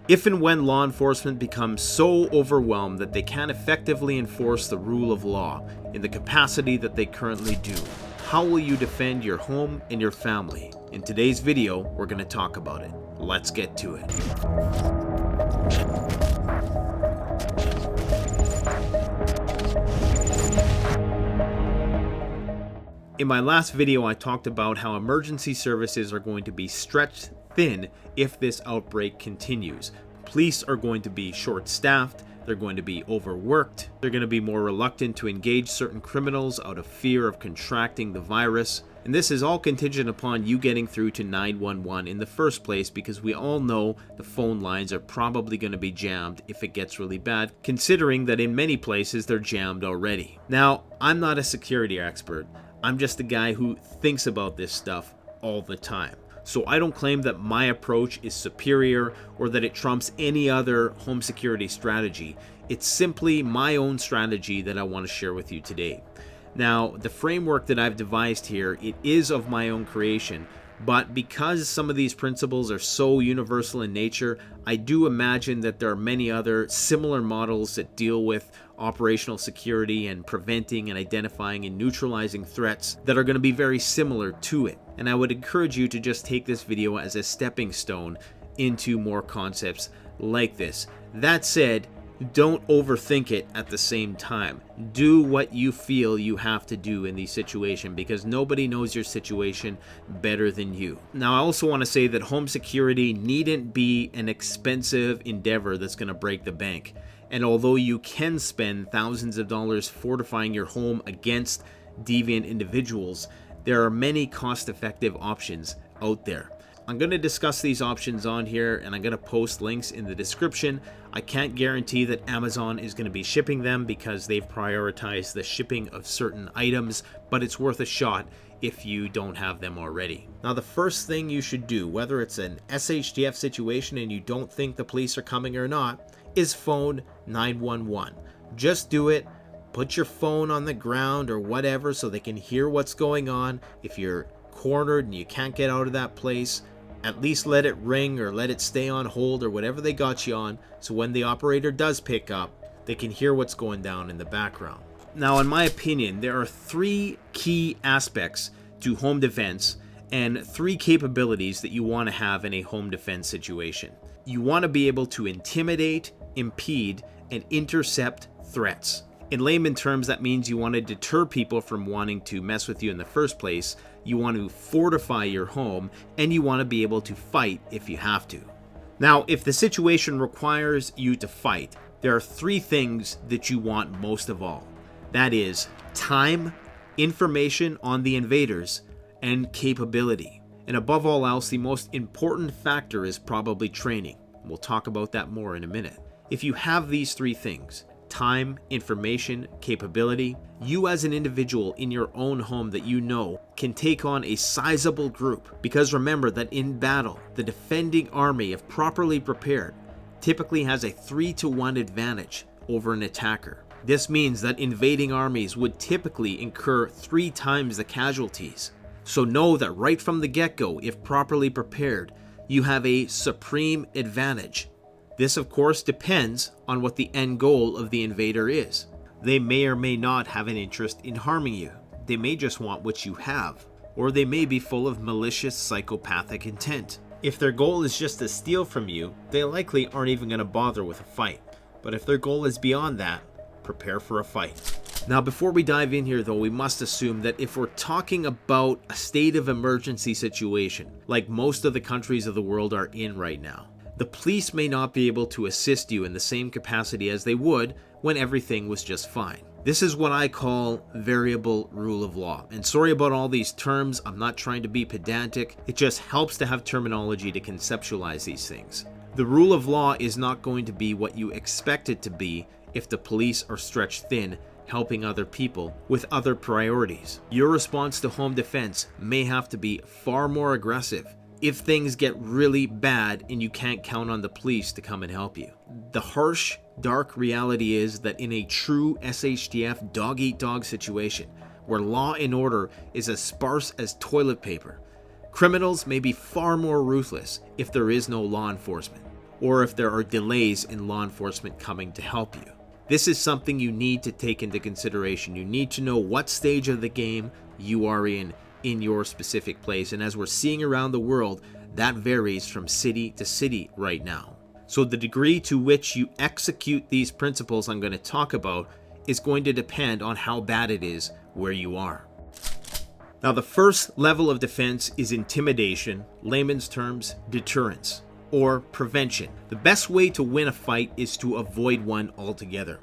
If and when law enforcement becomes so overwhelmed that they can't effectively enforce the rule of law in the capacity that they currently do, how will you defend your home and your family? In today's video, we're going to talk about it. Let's get to it. In my last video, I talked about how emergency services are going to be stretched thin if this outbreak continues. Police are going to be short-staffed, they're going to be overworked, they're going to be more reluctant to engage certain criminals out of fear of contracting the virus. And this is all contingent upon you getting through to 911 in the first place, because we all know the phone lines are probably going to be jammed if it gets really bad, considering that in many places they're jammed already. Now, I'm not a security expert. I'm just a guy who thinks about this stuff all the time. So I don't claim that my approach is superior or that it trumps any other home security strategy. It's simply my own strategy that I want to share with you today. Now, the framework that I've devised here, it is of my own creation, but because some of these principles are so universal in nature, I do imagine that there are many other similar models that deal with operational security and preventing and identifying and neutralizing threats that are going to be very similar to it. And I would encourage you to just take this video as a stepping stone into more concepts like this. That said, don't overthink it at the same time. Do what you feel you have to do in these situations, because nobody knows your situation better than you. Now, I also want to say that home security needn't be an expensive endeavor that's going to break the bank. And although you can spend thousands of dollars fortifying your home against deviant individuals, there are many cost-effective options out there. I'm going to discuss these options on here, and I'm going to post links in the description. I can't guarantee that Amazon is going to be shipping them because they've prioritized the shipping of certain items, but it's worth a shot if you don't have them already. Now, the first thing you should do, whether it's an SHTF situation and you don't think the police are coming or not, is phone 911. Just do it. Put your phone on the ground or whatever so they can hear what's going on. If you're cornered and you can't get out of that place, at least let it ring or let it stay on hold or whatever they got you on, so when the operator does pick up, they can hear what's going down in the background. Now, in my opinion, there are three key aspects to home defense and three capabilities that you want to have in a home defense situation. You want to be able to intimidate, impede, and intercept threats. In layman terms, that means you want to deter people from wanting to mess with you in the first place, you want to fortify your home, and you want to be able to fight if you have to. Now, if the situation requires you to fight, there are three things that you want most of all. That is time, information on the invaders, and capability. And above all else, the most important factor is probably training. We'll talk about that more in a minute. If you have these three things, time, information, capability, you as an individual in your own home that you know can take on a sizable group. Because remember that in battle, the defending army, if properly prepared, typically has a 3-to-1 advantage over an attacker. This means that invading armies would typically incur 3 times the casualties. So know that right from the get-go, if properly prepared, you have a supreme advantage. This, of course, depends on what the end goal of the invader is. They may or may not have an interest in harming you. They may just want what you have, or they may be full of malicious psychopathic intent. If their goal is just to steal from you, they likely aren't even going to bother with a fight. But if their goal is beyond that, prepare for a fight. Now, before we dive in here, though, we must assume that if we're talking about a state of emergency situation, like most of the countries of the world are in right now, the police may not be able to assist you in the same capacity as they would when everything was just fine. This is what I call variable rule of law. And sorry about all these terms, I'm not trying to be pedantic. It just helps to have terminology to conceptualize these things. The rule of law is not going to be what you expect it to be if the police are stretched thin helping other people with other priorities. Your response to home defense may have to be far more aggressive if things get really bad and you can't count on the police to come and help you. The harsh, dark reality is that in a true SHTF dog-eat-dog situation, where law and order is as sparse as toilet paper, criminals may be far more ruthless if there is no law enforcement. or if there are delays in law enforcement coming to help you. This is something you need to take into consideration. You need to know what stage of the game you are in your specific place. And as we're seeing around the world, that varies from city to city right now. So the degree to which you execute these principles I'm going to talk about is going to depend on how bad it is where you are. Now, the first level of defense is intimidation, layman's terms, deterrence, or prevention. The best way to win a fight is to avoid one altogether.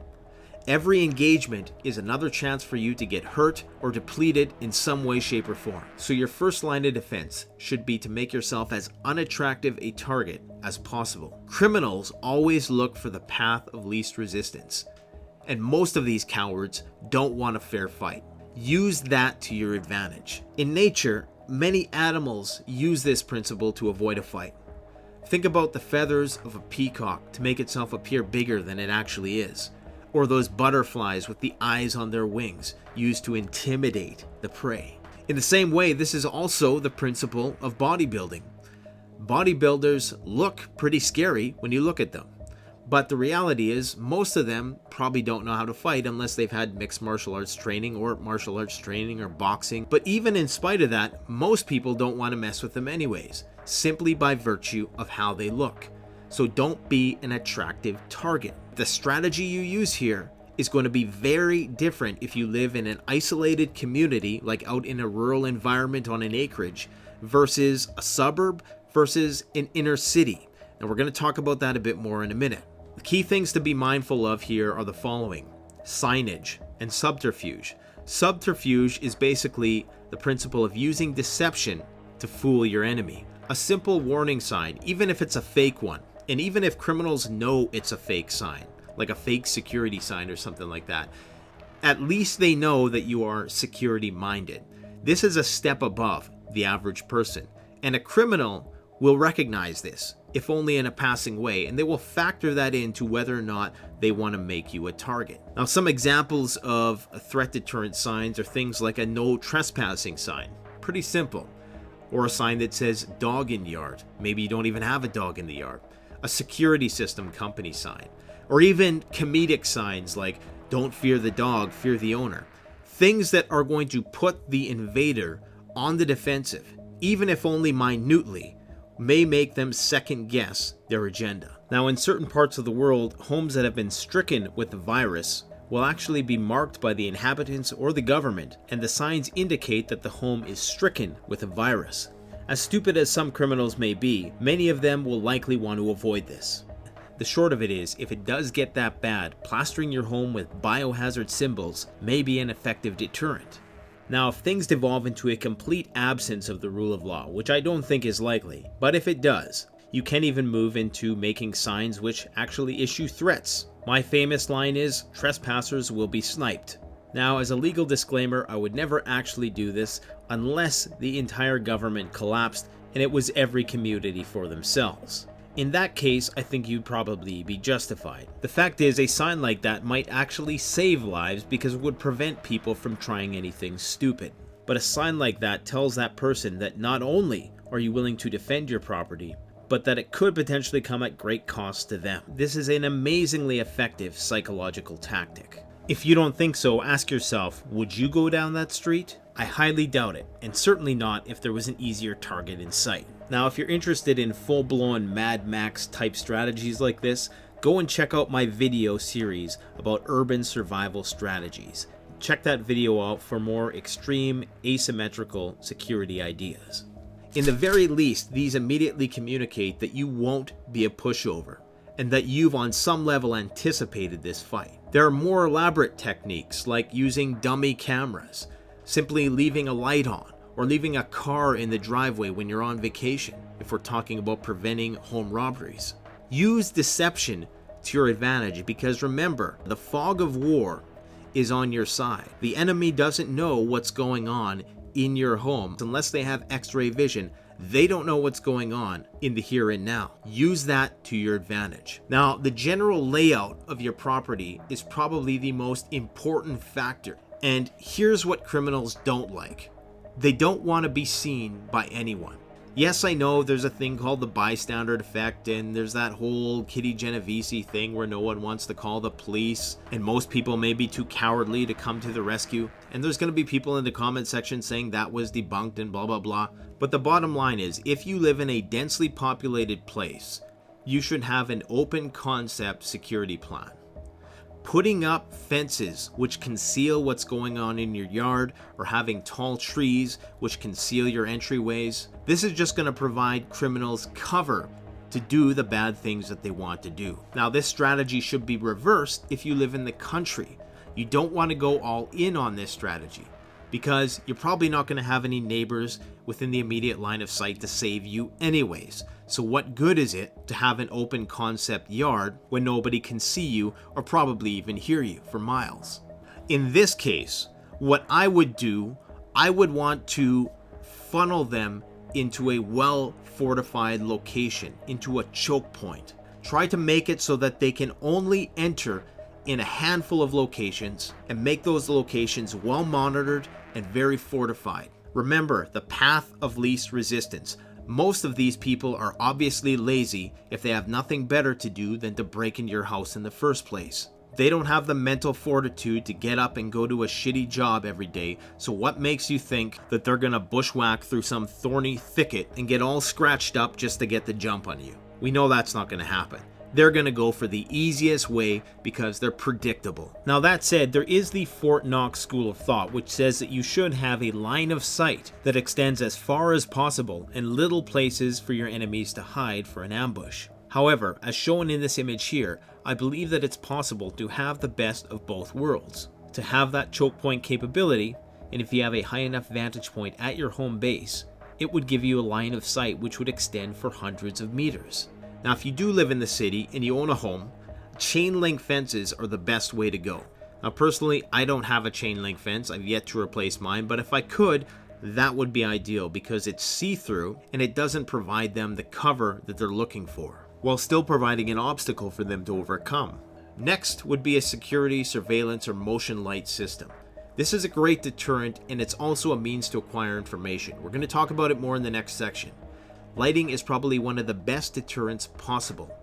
Every engagement is another chance for you to get hurt or depleted in some way, shape, or form. So your first line of defense should be to make yourself as unattractive a target as possible. Criminals always look for the path of least resistance, and most of these cowards don't want a fair fight. Use that to your advantage. In nature, many animals use this principle to avoid a fight. Think about the feathers of a peacock to make itself appear bigger than it actually is, or those butterflies with the eyes on their wings used to intimidate the prey. In the same way, this is also the principle of bodybuilding. Bodybuilders look pretty scary when you look at them, but the reality is most of them probably don't know how to fight unless they've had mixed martial arts training or martial arts training or boxing. But even in spite of that, most people don't want to mess with them anyways, simply by virtue of how they look. So don't be an attractive target. The strategy you use here is going to be very different if you live in an isolated community, like out in a rural environment on an acreage, versus a suburb versus an inner city. And we're going to talk about that a bit more in a minute. The key things to be mindful of here are the following: signage and subterfuge. Subterfuge is basically the principle of using deception to fool your enemy. A simple warning sign, even if it's a fake one, and even if criminals know it's a fake sign, like a fake security sign or something like that, at least they know that you are security minded. This is a step above the average person, and a criminal will recognize this, if only in a passing way, and they will factor that into whether or not they want to make you a target. Now, some examples of threat deterrent signs are things like a no trespassing sign. Pretty simple. Or a sign that says dog in yard. Maybe you don't even have a dog in the yard. A security system company sign. Or even comedic signs like don't fear the dog, fear the owner. Things that are going to put the invader on the defensive, even if only minutely, may make them second guess their agenda. Now, in certain parts of the world, homes that have been stricken with the virus will actually be marked by the inhabitants or the government, and the signs indicate that the home is stricken with a virus. As stupid as some criminals may be, many of them will likely want to avoid this. The short of it is, if it does get that bad, plastering your home with biohazard symbols may be an effective deterrent. Now, if things devolve into a complete absence of the rule of law, which I don't think is likely, but if it does, you can even move into making signs which actually issue threats. My famous line is, trespassers will be sniped. Now, as a legal disclaimer, I would never actually do this unless the entire government collapsed and it was every community for themselves. In that case, I think you'd probably be justified. The fact is, a sign like that might actually save lives because it would prevent people from trying anything stupid. But a sign like that tells that person that not only are you willing to defend your property, but that it could potentially come at great cost to them. This is an amazingly effective psychological tactic. If you don't think so, ask yourself, would you go down that street? I highly doubt it, and certainly not if there was an easier target in sight. Now, if you're interested in full-blown Mad Max type strategies like this, go and check out my video series about urban survival strategies. Check that video out for more extreme asymmetrical security ideas. In the very least, these immediately communicate that you won't be a pushover, and that you've on some level anticipated this fight. There are more elaborate techniques like using dummy cameras, simply leaving a light on, or leaving a car in the driveway when you're on vacation, if we're talking about preventing home robberies. Use deception to your advantage because remember, the fog of war is on your side. The enemy doesn't know what's going on in your home unless they have X-ray vision. They don't know what's going on in the here and now. Use that to your advantage. Now, the general layout of your property is probably the most important factor. And here's what criminals don't like. They don't want to be seen by anyone. Yes, I know there's a thing called the bystander effect, and there's that whole Kitty Genovese thing where no one wants to call the police, and most people may be too cowardly to come to the rescue. And there's going to be people in the comment section saying that was debunked and blah blah blah. But the bottom line is, if you live in a densely populated place, you should have an open concept security plan. Putting up fences which conceal what's going on in your yard, or having tall trees which conceal your entryways, this is just going to provide criminals cover to do the bad things that they want to do. Now, this strategy should be reversed if you live in the country. You don't want to go all in on this strategy, because you're probably not going to have any neighbors within the immediate line of sight to save you anyways. So what good is it to have an open concept yard when nobody can see you or probably even hear you for miles? In this case, what I would do, I would want to funnel them into a well-fortified location, into a choke point. Try to make it so that they can only enter in a handful of locations, and make those locations well monitored and very fortified. Remember, the path of least resistance. Most of these people are obviously lazy if they have nothing better to do than to break into your house in the first place. They don't have the mental fortitude to get up and go to a shitty job every day, so what makes you think that they're gonna bushwhack through some thorny thicket and get all scratched up just to get the jump on you? We know that's not gonna happen. They're going to go for the easiest way because they're predictable. Now, that said, there is the Fort Knox school of thought, which says that you should have a line of sight that extends as far as possible and little places for your enemies to hide for an ambush. However, as shown in this image here, I believe that it's possible to have the best of both worlds. To have that choke point capability, and if you have a high enough vantage point at your home base, it would give you a line of sight which would extend for hundreds of meters. Now, if you do live in the city and you own a home, chain link fences are the best way to go. Now, personally, I don't have a chain link fence. I've yet to replace mine, but if I could, that would be ideal because it's see-through and it doesn't provide them the cover that they're looking for, while still providing an obstacle for them to overcome. Next would be a security, surveillance, or motion light system. This is a great deterrent, and it's also a means to acquire information. We're going to talk about it more in the next section. Lighting is probably one of the best deterrents possible.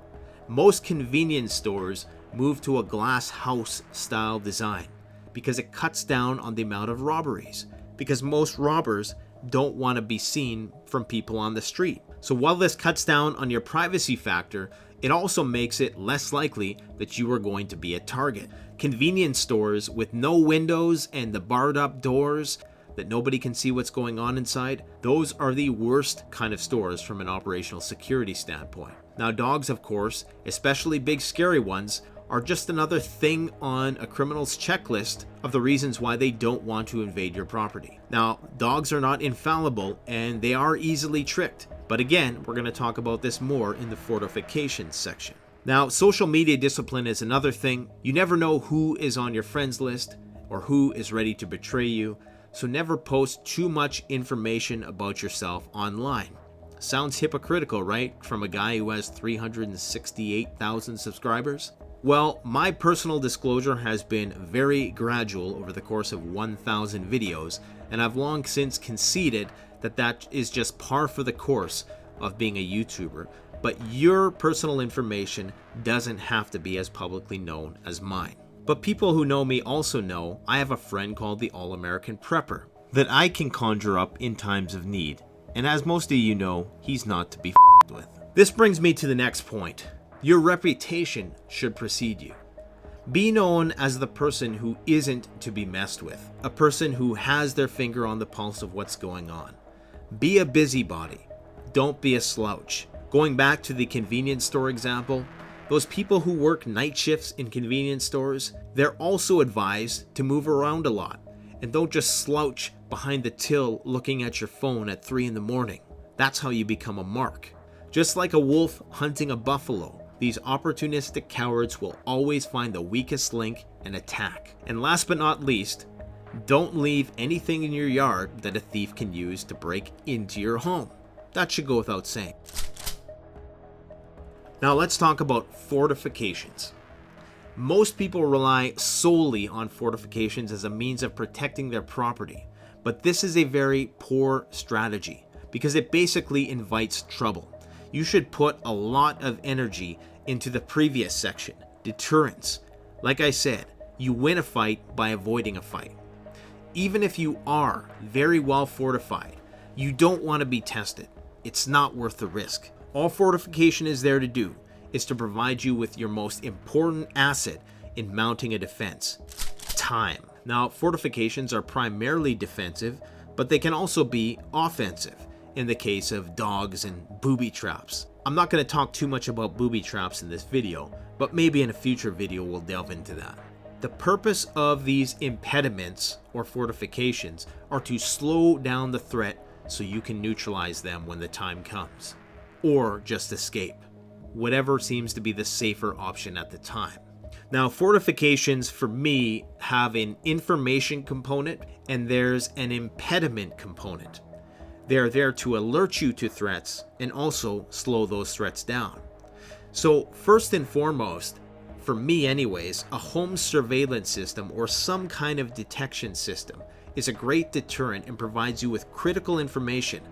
Most convenience stores move to a glass house style design because it cuts down on the amount of robberies, because most robbers don't want to be seen from people on the street. So while this cuts down on your privacy factor, it also makes it less likely that you are going to be a target. Convenience stores with no windows and the barred up doors that nobody can see what's going on inside, those are the worst kind of stores from an operational security standpoint. Now, dogs, of course, especially big scary ones, are just another thing on a criminal's checklist of the reasons why they don't want to invade your property. Now, dogs are not infallible and they are easily tricked, but again, we're going to talk about this more in the fortification section. Now, social media discipline is another thing. You never know who is on your friends list or who is ready to betray you. So never post too much information about yourself online. Sounds hypocritical, right? From a guy who has 368,000 subscribers? Well, my personal disclosure has been very gradual over the course of 1,000 videos, and I've long since conceded that that is just par for the course of being a YouTuber. But your personal information doesn't have to be as publicly known as mine. But people who know me also know I have a friend called the All-American Prepper that I can conjure up in times of need. And as most of you know, he's not to be f***ed with. This brings me to the next point. Your reputation should precede you. Be known as the person who isn't to be messed with, a person who has their finger on the pulse of what's going on. Be a busybody. Don't be a slouch. Going back to the convenience store example, those people who work night shifts in convenience stores, they're also advised to move around a lot and don't just slouch behind the till looking at your phone at 3 a.m. That's how you become a mark. Just like a wolf hunting a buffalo, these opportunistic cowards will always find the weakest link and attack. And last but not least, don't leave anything in your yard that a thief can use to break into your home. That should go without saying. Now let's talk about fortifications. Most people rely solely on fortifications as a means of protecting their property, but this is a very poor strategy because it basically invites trouble. You should put a lot of energy into the previous section, deterrence. Like I said, you win a fight by avoiding a fight. Even if you are very well fortified, you don't want to be tested. It's not worth the risk. All fortification is there to do is to provide you with your most important asset in mounting a defense: time. Now, fortifications are primarily defensive, but they can also be offensive in the case of dogs and booby traps. I'm not going to talk too much about booby traps in this video, but maybe in a future video we'll delve into that. The purpose of these impediments or fortifications are to slow down the threat so you can neutralize them when the time comes, or just escape, whatever seems to be the safer option at the time. Now, fortifications for me have an information component and there's an impediment component. They are there to alert you to threats and also slow those threats down. So first and foremost, for me anyways, a home surveillance system or some kind of detection system is a great deterrent and provides you with critical information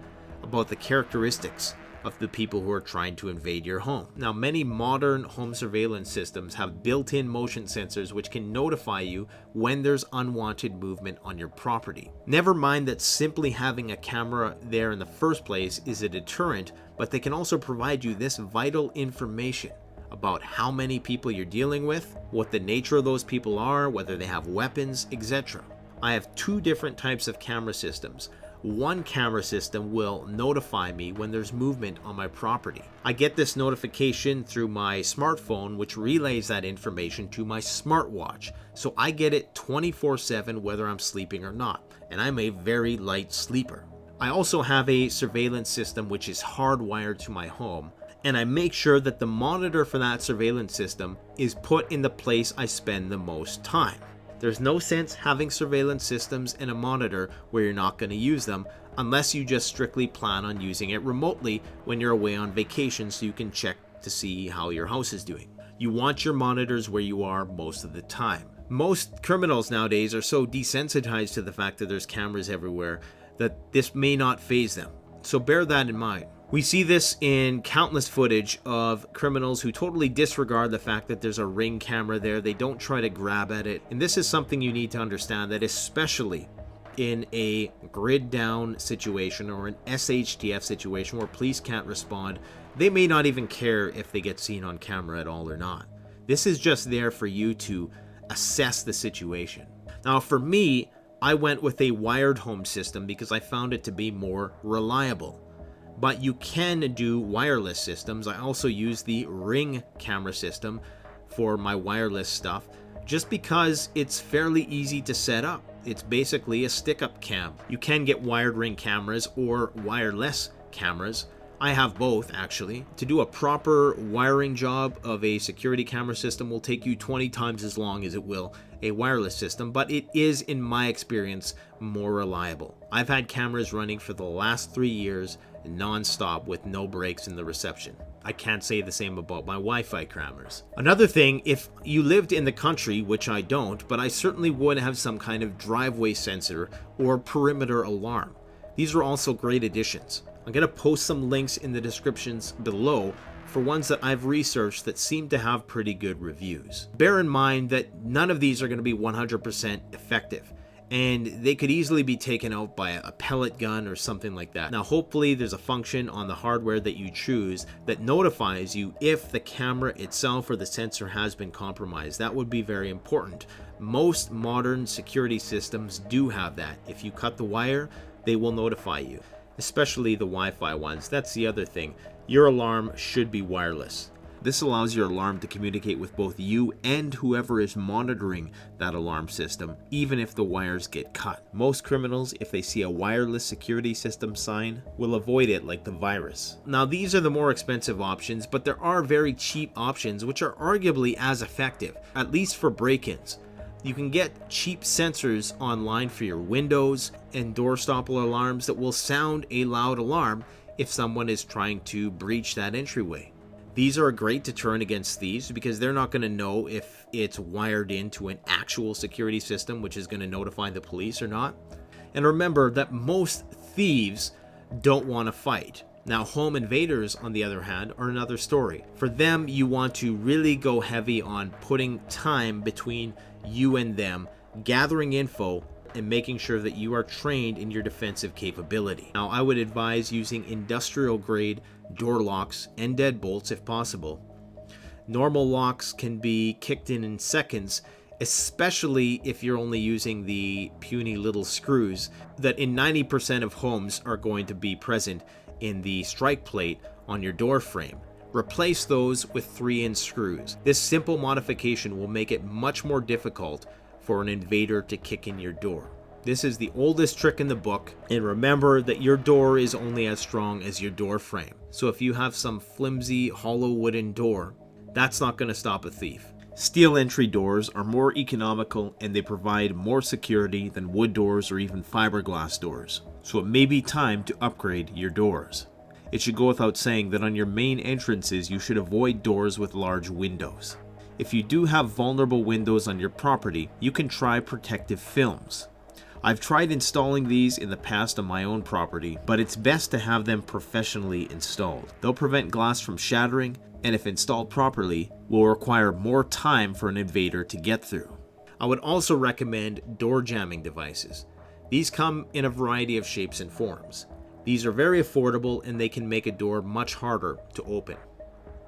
about the characteristics of the people who are trying to invade your home. Now, many modern home surveillance systems have built-in motion sensors which can notify you when there's unwanted movement on your property. Never mind that simply having a camera there in the first place is a deterrent, but they can also provide you this vital information about how many people you're dealing with, what the nature of those people are, whether they have weapons, etc. I have two different types of camera systems. One camera system will notify me when there's movement on my property. I get this notification through my smartphone, which relays that information to my smartwatch. So I get it 24/7 whether I'm sleeping or not, and I'm a very light sleeper. I also have a surveillance system which is hardwired to my home, and I make sure that the monitor for that surveillance system is put in the place I spend the most time. There's no sense having surveillance systems and a monitor where you're not going to use them unless you just strictly plan on using it remotely when you're away on vacation so you can check to see how your house is doing. You want your monitors where you are most of the time. Most criminals nowadays are so desensitized to the fact that there's cameras everywhere that this may not faze them. So bear that in mind. We see this in countless footage of criminals who totally disregard the fact that there's a Ring camera there. They don't try to grab at it. And this is something you need to understand, that especially in a grid down situation or an SHTF situation where police can't respond, they may not even care if they get seen on camera at all or not. This is just there for you to assess the situation. Now, for me, I went with a wired home system because I found it to be more reliable. But you can do wireless systems. I also use the Ring camera system for my wireless stuff just because it's fairly easy to set up. It's basically a stick-up cam. You can get wired Ring cameras or wireless cameras. I have both, actually. To do a proper wiring job of a security camera system will take you 20 times as long as it will a wireless system, but it is, in my experience, more reliable. I've had cameras running for the last 3 years non-stop with no breaks in the reception. I can't say the same about my Wi-Fi cameras. Another thing, if you lived in the country, which I don't, but I certainly would have some kind of driveway sensor or perimeter alarm. These are also great additions. I'm going to post some links in the descriptions below for ones that I've researched that seem to have pretty good reviews. Bear in mind that none of these are going to be 100% effective, and they could easily be taken out by a pellet gun or something like that. Now, hopefully there's a function on the hardware that you choose that notifies you if the camera itself or the sensor has been compromised. That would be very important. Most modern security systems do have that. If you cut the wire, they will notify you, especially the Wi-Fi ones. That's the other thing. Your alarm should be wireless. This allows your alarm to communicate with both you and whoever is monitoring that alarm system, even if the wires get cut. Most criminals, if they see a wireless security system sign, will avoid it like the virus. Now, these are the more expensive options, but there are very cheap options which are arguably as effective, at least for break-ins. You can get cheap sensors online for your windows and door stopper alarms that will sound a loud alarm if someone is trying to breach that entryway. These are a great deterrent against thieves because they're not going to know if it's wired into an actual security system which is going to notify the police or not. And remember that most thieves don't want to fight. Now, home invaders, on the other hand, are another story. For them, you want to really go heavy on putting time between you and them, gathering info, and making sure that you are trained in your defensive capability. Now, I would advise using industrial grade door locks and deadbolts if possible. Normal locks can be kicked in seconds, especially if you're only using the puny little screws that in 90% of homes are going to be present in the strike plate on your door frame. Replace those with 3-inch screws. This simple modification will make it much more difficult for an invader to kick in your door. This is the oldest trick in the book, and remember that your door is only as strong as your door frame. So if you have some flimsy hollow wooden door, that's not going to stop a thief. Steel entry doors are more economical and they provide more security than wood doors or even fiberglass doors. So it may be time to upgrade your doors. It should go without saying that on your main entrances you should avoid doors with large windows. If you do have vulnerable windows on your property, you can try protective films. I've tried installing these in the past on my own property, but it's best to have them professionally installed. They'll prevent glass from shattering, and if installed properly, will require more time for an invader to get through. I would also recommend door jamming devices. These come in a variety of shapes and forms. These are very affordable and they can make a door much harder to open.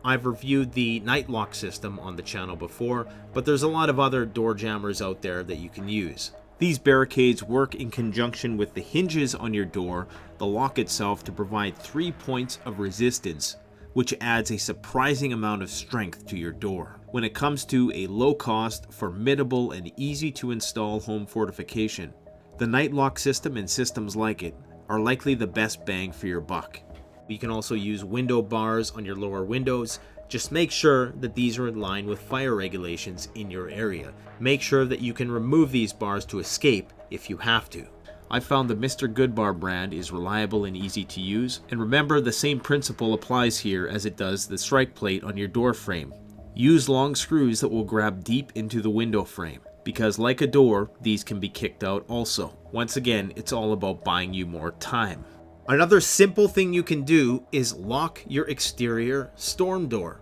I've reviewed the Nightlock system on the channel before, but there's a lot of other door jammers out there that you can use. These barricades work in conjunction with the hinges on your door, the lock itself, to provide 3 points of resistance, which adds a surprising amount of strength to your door. When it comes to a low-cost, formidable, and easy-to-install home fortification, the Nightlock system and systems like it are likely the best bang for your buck. You can also use window bars on your lower windows. Just make sure that these are in line with fire regulations in your area. Make sure that you can remove these bars to escape if you have to. I found the Mr. Goodbar brand is reliable and easy to use, and remember the same principle applies here as it does the strike plate on your door frame. Use long screws that will grab deep into the window frame, because like a door, these can be kicked out also. Once again, it's all about buying you more time. Another simple thing you can do is lock your exterior storm door.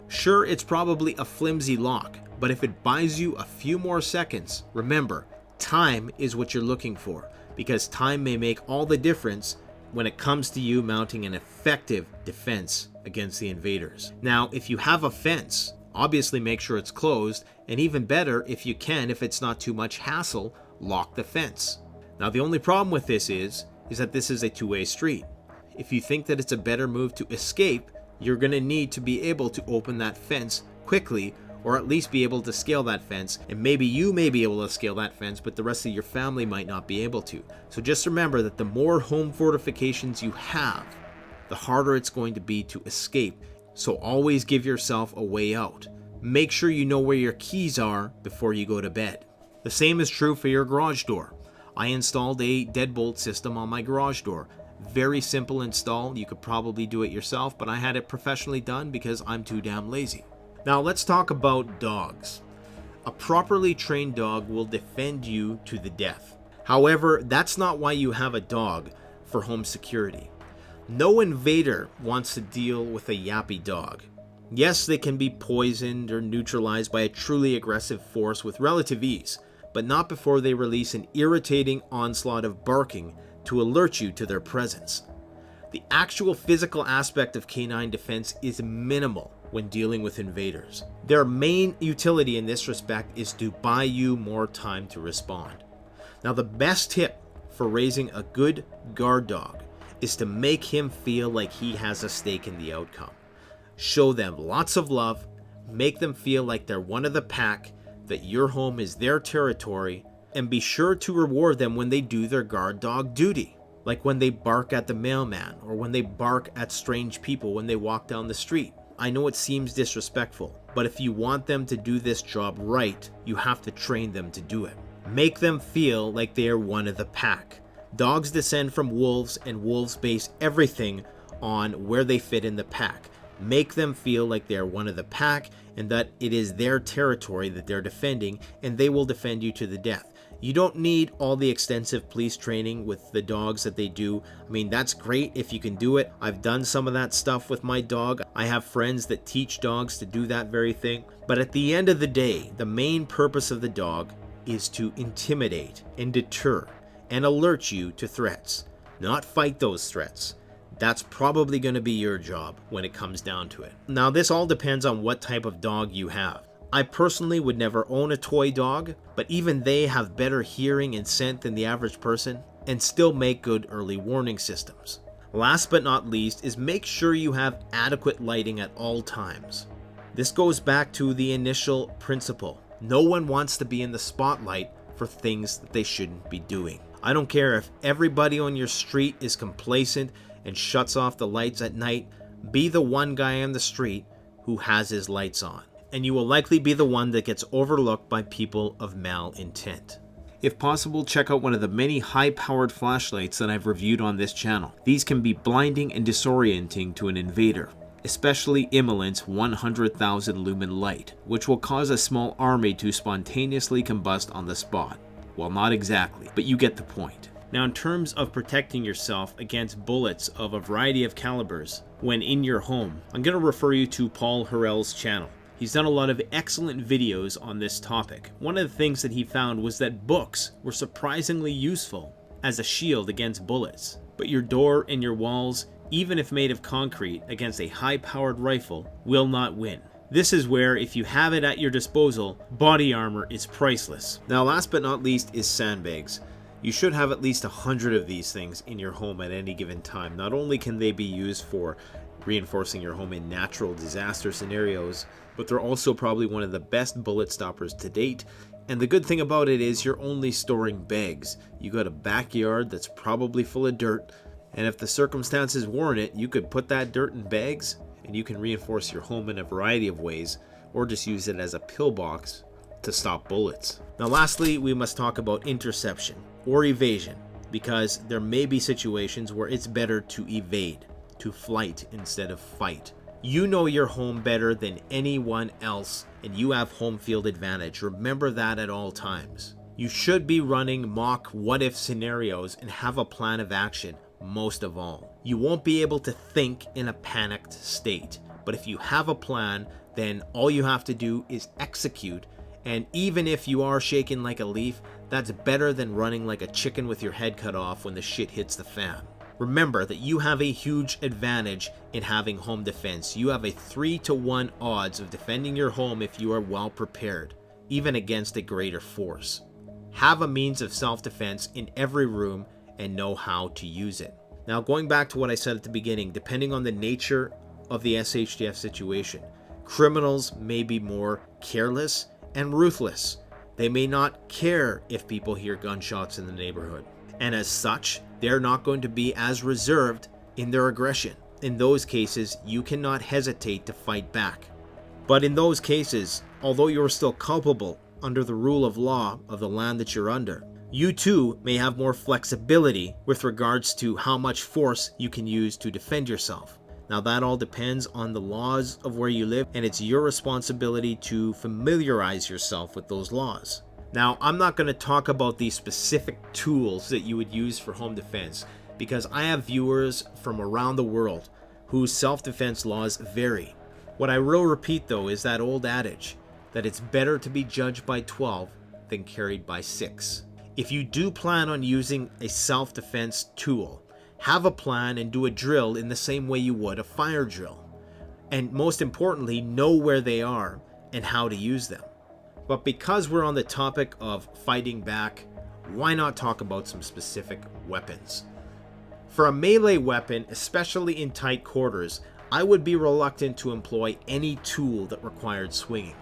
Sure, it's probably a flimsy lock, but if it buys you a few more seconds, remember, time is what you're looking for, because time may make all the difference when it comes to you mounting an effective defense against the invaders. Now, if you have a fence, obviously make sure it's closed, and even better, if you can, if it's not too much hassle, lock the fence. Now, the only problem with this is that this is a two-way street. If you think that it's a better move to escape, you're going to need to be able to open that fence quickly, or at least be able to scale that fence, and maybe you may be able to scale that fence, but the rest of your family might not be able to. So just remember that the more home fortifications you have, the harder it's going to be to escape. So always give yourself a way out. Make sure you know where your keys are before you go to bed. The same is true for your garage door. I installed a deadbolt system on my garage door. Very simple install. You could probably do it yourself, but I had it professionally done because I'm too damn lazy. Now let's talk about dogs. A properly trained dog will defend you to the death. However, that's not why you have a dog for home security. No invader wants to deal with a yappy dog. Yes, they can be poisoned or neutralized by a truly aggressive force with relative ease, but not before they release an irritating onslaught of barking to alert you to their presence. The actual physical aspect of canine defense is minimal when dealing with invaders. Their main utility in this respect is to buy you more time to respond. Now, the best tip for raising a good guard dog is to make him feel like he has a stake in the outcome. Show them lots of love, make them feel like they're one of the pack, that your home is their territory, and be sure to reward them when they do their guard dog duty. Like when they bark at the mailman, or when they bark at strange people when they walk down the street. I know it seems disrespectful, but if you want them to do this job right, you have to train them to do it. Make them feel like they are one of the pack. Dogs descend from wolves, and wolves base everything on where they fit in the pack. Make them feel like they are one of the pack and that it is their territory that they're defending, and they will defend you to the death. You don't need all the extensive police training with the dogs that they do. I mean, that's great if you can do it. I've done some of that stuff with my dog. I have friends that teach dogs to do that very thing. But at the end of the day, the main purpose of the dog is to intimidate and deter and alert you to threats, not fight those threats. That's probably going to be your job when it comes down to it. Now, this all depends on what type of dog you have. I personally would never own a toy dog, but even they have better hearing and scent than the average person and still make good early warning systems. Last but not least is make sure you have adequate lighting at all times. This goes back to the initial principle. No one wants to be in the spotlight for things that they shouldn't be doing. I don't care if everybody on your street is complacent and shuts off the lights at night. Be the one guy on the street who has his lights on, and you will likely be the one that gets overlooked by people of malintent. If possible, check out one of the many high-powered flashlights that I've reviewed on this channel. These can be blinding and disorienting to an invader, especially Imalent's 100,000 lumen light, which will cause a small army to spontaneously combust on the spot. Well, not exactly, but you get the point. Now, in terms of protecting yourself against bullets of a variety of calibers when in your home, I'm going to refer you to Paul Harrell's channel. He's done a lot of excellent videos on this topic. One of the things that he found was that books were surprisingly useful as a shield against bullets. But your door and your walls, even if made of concrete against a high-powered rifle, will not win. This is where, if you have it at your disposal, body armor is priceless. Now, last but not least is sandbags. You should have at least 100 of these things in your home at any given time. Not only can they be used for reinforcing your home in natural disaster scenarios, but they're also probably one of the best bullet stoppers to date. And the good thing about it is you're only storing bags. You got a backyard that's probably full of dirt, and if the circumstances warrant it, you could put that dirt in bags and you can reinforce your home in a variety of ways, or just use it as a pillbox to stop bullets. Now lastly, we must talk about interception or evasion, because there may be situations where it's better to evade, to flight instead of fight. You know your home better than anyone else, and you have home field advantage. Remember that at all times. You should be running mock what-if scenarios and have a plan of action, most of all. You won't be able to think in a panicked state, but if you have a plan, then all you have to do is execute, and even if you are shaking like a leaf, that's better than running like a chicken with your head cut off when the shit hits the fan. Remember that you have a huge advantage in having home defense. You have a 3-to-1 odds of defending your home if you are well prepared, even against a greater force. Have a means of self-defense in every room and know how to use it. Now, going back to what I said at the beginning, depending on the nature of the SHTF situation, criminals may be more careless and ruthless. They may not care if people hear gunshots in the neighborhood, and as such, they're not going to be as reserved in their aggression. In those cases, you cannot hesitate to fight back. But in those cases, although you're still culpable under the rule of law of the land that you're under, you too may have more flexibility with regards to how much force you can use to defend yourself. Now, that all depends on the laws of where you live, and it's your responsibility to familiarize yourself with those laws. Now, I'm not going to talk about the specific tools that you would use for home defense, because I have viewers from around the world whose self-defense laws vary. What I will repeat, though, is that old adage that it's better to be judged by 12 than carried by 6. If you do plan on using a self-defense tool, have a plan and do a drill in the same way you would a fire drill. And most importantly, know where they are and how to use them. But because we're on the topic of fighting back, why not talk about some specific weapons? For a melee weapon, especially in tight quarters, I would be reluctant to employ any tool that required swinging.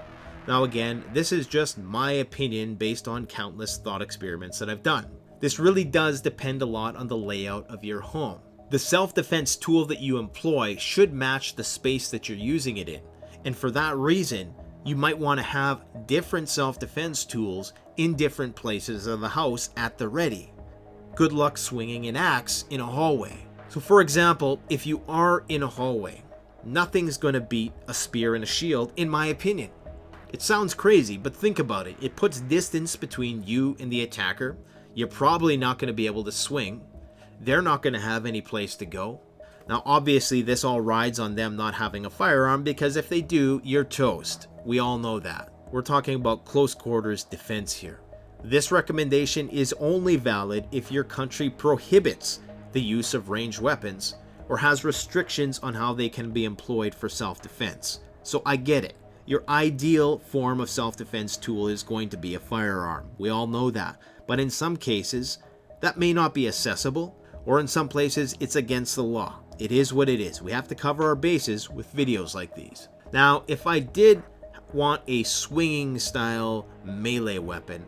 Now again, this is just my opinion based on countless thought experiments that I've done. This really does depend a lot on the layout of your home. The self-defense tool that you employ should match the space that you're using it in, and for that reason, you might want to have different self-defense tools in different places of the house at the ready. Good luck swinging an axe in a hallway. So for example, if you are in a hallway, nothing's going to beat a spear and a shield, in my opinion. It sounds crazy, but think about it. It puts distance between you and the attacker. You're probably not going to be able to swing. They're not going to have any place to go. Now, obviously, this all rides on them not having a firearm, because if they do, you're toast. We all know that. We're talking about close quarters defense here. This recommendation is only valid if your country prohibits the use of ranged weapons or has restrictions on how they can be employed for self-defense. So I get it. Your ideal form of self-defense tool is going to be a firearm. We all know that. But in some cases, that may not be accessible, or in some places, it's against the law. It is what it is. We have to cover our bases with videos like these. Now, if I did want a swinging style melee weapon,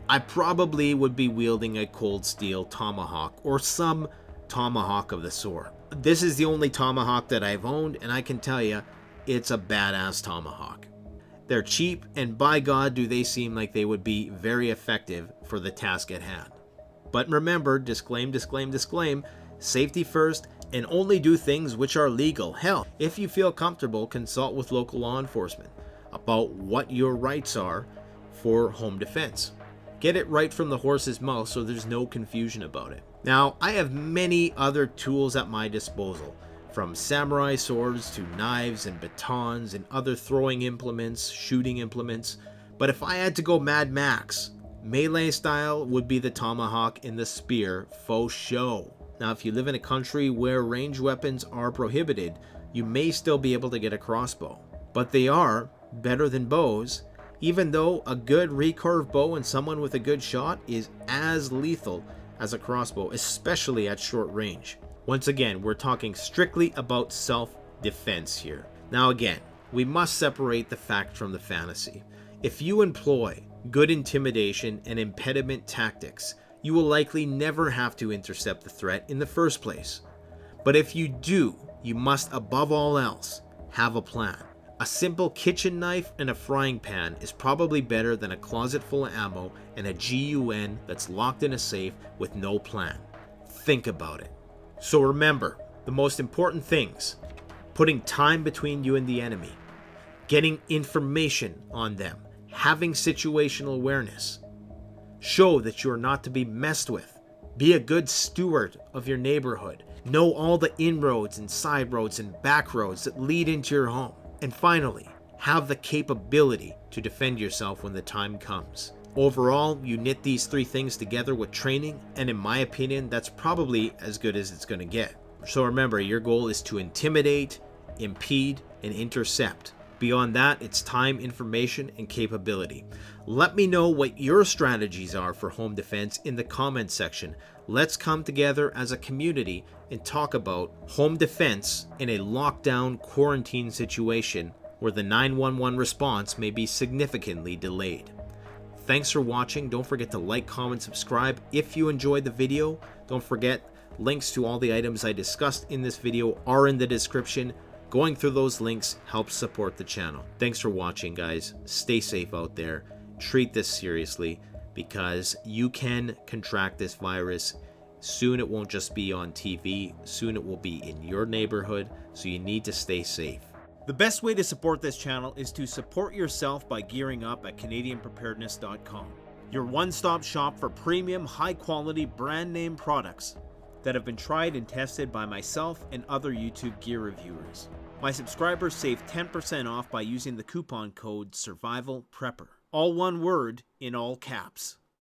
I probably would be wielding a cold steel tomahawk or some tomahawk of the sort. This is the only tomahawk that I've owned, and I can tell you, it's a badass tomahawk. They're cheap, and by God do they seem like they would be very effective for the task at hand. But remember, disclaim, safety first, and only do things which are legal. Hell, if you feel comfortable, consult with local law enforcement about what your rights are for home defense. Get it right from the horse's mouth so there's no confusion about it. Now, I have many other tools at my disposal, from samurai swords to knives and batons and other throwing implements, shooting implements, but if I had to go Mad Max, melee style would be the tomahawk and the spear faux show. Now, if you live in a country where ranged weapons are prohibited, you may still be able to get a crossbow, but they are better than bows, even though a good recurve bow and someone with a good shot is as lethal as a crossbow, especially at short range. Once again, we're talking strictly about self-defense here. Now again, we must separate the fact from the fantasy. If you employ good intimidation and impediment tactics, you will likely never have to intercept the threat in the first place. But if you do, you must above all else have a plan. A simple kitchen knife and a frying pan is probably better than a closet full of ammo and a GUN that's locked in a safe with no plan. Think about it. So remember, the most important things: putting time between you and the enemy, getting information on them, having situational awareness, show that you are not to be messed with, be a good steward of your neighborhood, know all the inroads and side roads and back roads that lead into your home, and finally, have the capability to defend yourself when the time comes. Overall, you knit these three things together with training, and in my opinion, that's probably as good as it's going to get. So remember, your goal is to intimidate, impede, and intercept. Beyond that, it's time, information, and capability. Let me know what your strategies are for home defense in the comments section. Let's come together as a community and talk about home defense in a lockdown quarantine situation where the 911 response may be significantly delayed. Thanks for watching. Don't forget to like, comment, subscribe. If you enjoyed the video, don't forget links to all the items I discussed in this video are in the description. Going through those links helps support the channel. Thanks for watching, guys. Stay safe out there. Treat this seriously, because you can contract this virus. Soon it won't just be on TV. Soon it will be in your neighborhood, so you need to stay safe. The best way to support this channel is to support yourself by gearing up at CanadianPreparedness.com, your one-stop shop for premium, high-quality, brand-name products that have been tried and tested by myself and other YouTube gear reviewers. My subscribers save 10% off by using the coupon code SURVIVALPREPPER. All one word in all caps.